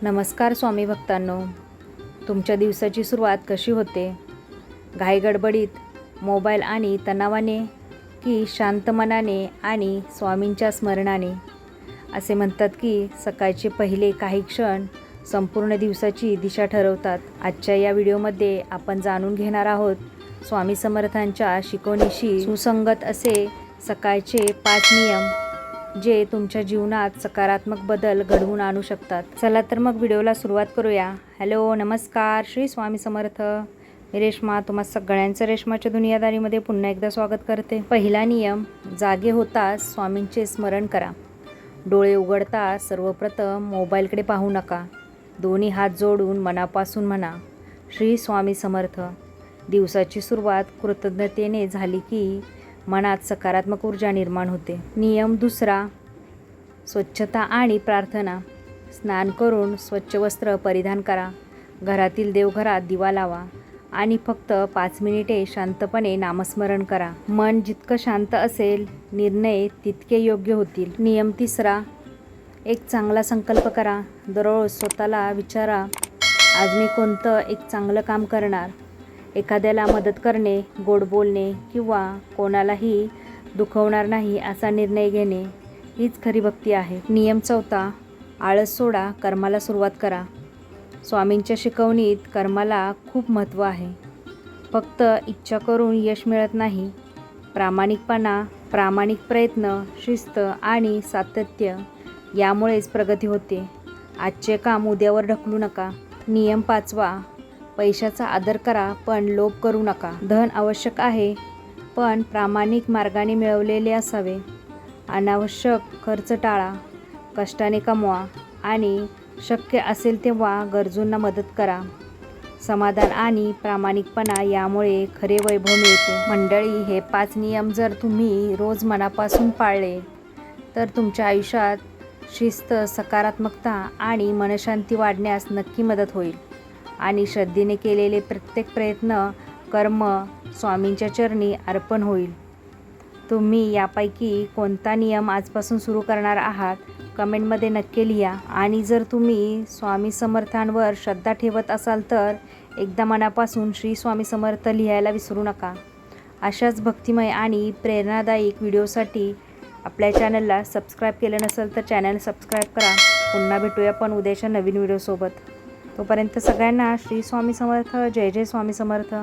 नमस्कार स्वामी भक्तांनो, तुमच्या दिवसाची सुरुवात कशी होते? घाईगडबडीत, मोबाईल आणि तणावाने की शांत मनाने आणि स्वामींच्या स्मरणाने? असे म्हणतात की सकाळचे पहिले काही क्षण संपूर्ण दिवसाची दिशा ठरवतात. आजच्या या व्हिडिओमध्ये आपण जाणून घेणार आहोत स्वामी समर्थांच्या शिकवणीशी सुसंगत असे सकाळचे 5 नियम जे तुमच्या जीवनात सकारात्मक बदल घडवून आणू शकतात. चला तर मग व्हिडिओला सुरुवात करूया. हॅलो, नमस्कार, श्री स्वामी समर्थ. मी रेश्मा तुम्हा सगळ्यांचं रेश्माच्या दुनियादारीमध्ये पुन्हा एकदा स्वागत करते. पहिला नियम, जागे होताच स्वामींचे स्मरण करा. डोळे उघडता सर्वप्रथम मोबाईलकडे पाहू नका. दोन्ही हात जोडून मनापासून म्हणा, श्री स्वामी समर्थ. दिवसाची सुरुवात कृतज्ञतेने झाली की मनात सकारात्मक ऊर्जा निर्माण होते. नियम दुसरा, स्वच्छता आणि प्रार्थना. स्नान करून स्वच्छ वस्त्र परिधान करा. घरातील देवघरात दिवा लावा आणि फक्त 5 मिनिटे शांतपणे नामस्मरण करा. मन जितकं शांत असेल, निर्णय तितके योग्य होतील. नियम तिसरा, एक चांगला संकल्प करा. दररोज स्वतःला विचारा, आज मी कोणतं एक चांगलं काम करणार. एखाद्याला मदत करणे, गोड बोलणे किंवा कोणालाही दुखवणार नाही असा निर्णय घेणे हीच खरी भक्ती आहे. नियम चौथा, आळस सोडा, कर्माला सुरुवात करा. स्वामींच्या शिकवणीत कर्माला खूप महत्त्व आहे. फक्त इच्छा करून यश मिळत नाही. प्रामाणिकपणा, प्रामाणिक प्रयत्न, शिस्त आणि सातत्य यामुळेच प्रगती होते. आजचे काम उद्यावर ढकलू नका. नियम पाचवा, पैशाचा आदर करा पण लोभ करू नका. धन आवश्यक आहे पण प्रामाणिक मार्गाने मिळवलेले असावे. अनावश्यक खर्च टाळा. कष्टाने कमवा आणि शक्य असेल तेव्हा गरजूंना मदत करा. समाधान आणि प्रामाणिकपणा यामुळे खरे वैभव मिळते. मंडळी, हे 5 नियम जर तुम्ही रोज मनापासून पाळले तर तुमच्या आयुष्यात शिस्त, सकारात्मकता आणि मनशांती वाढण्यास नक्की मदत होईल. आणि श्रद्धेने केलेले प्रत्येक प्रयत्न, कर्म स्वामींच्या चरणी अर्पण होईल. तुम्ही यापैकी कोणता नियम आजपासून सुरू करणार आहात कमेंटमध्ये नक्की लिहा. आणि जर तुम्ही स्वामी समर्थांवर श्रद्धा ठेवत असाल तर एकदा मनापासून श्री स्वामी समर्थ लिहायला विसरू नका. अशाच भक्तिमय आणि प्रेरणादायक व्हिडिओसाठी आपल्या चॅनलला सबस्क्राईब केलं नसेल तर चॅनल सबस्क्राईब करा. पुन्हा भेटूया पण उद्याच्या नवीन व्हिडिओसोबत. तोपर्यंत सगळ्यांना श्री स्वामी समर्थ. जय जय स्वामी समर्थ.